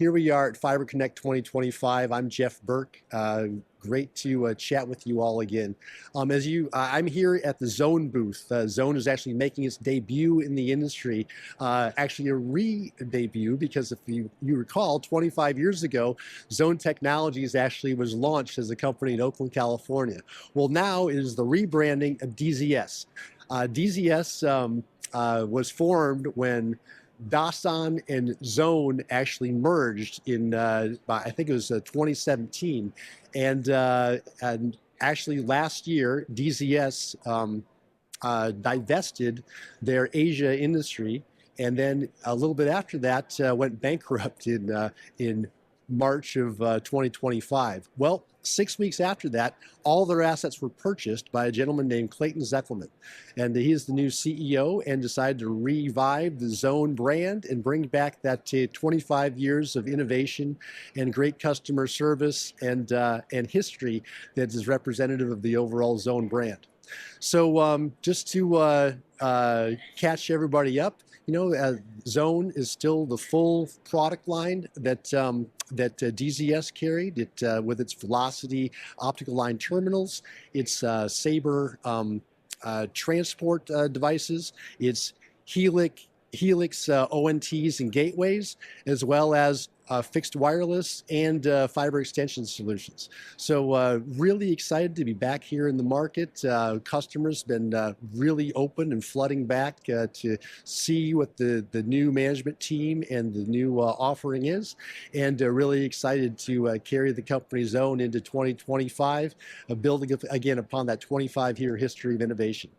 Here we are at Fiber Connect 2025. I'm Geoff Burke. Great to chat with you all again. I'm here at the Zhone booth. Zhone is actually making its debut in the industry, actually a re-debut, because if you recall, 25 years ago, Zhone Technologies actually was launched as a company in Oakland, California. Well, now it is the rebranding of DZS. DZS was formed when Dasan and Zhone actually merged in, I think it was 2017. And actually last year, DZS divested their Asia industry. And then a little bit after that, went bankrupt in March of 2025. Well, 6 weeks after that, all their assets were purchased by a gentleman named Clayton Zeckelman. And he is the new CEO and decided to revive the Zhone brand and bring back that 25 years of innovation and great customer service and history that is representative of the overall Zhone brand. So just to catch everybody up, Zhone is still the full product line that DZS carried, with its Velocity optical line terminals, its Saber transport devices, its helic ONTs and gateways, as well as fixed wireless and fiber extension solutions. So really excited to be back here in the market. Customers been really open and flooding back to see what the new management team and the new offering is, and really excited to carry the company Zhone into 2025, building again upon that 25-year history of innovation.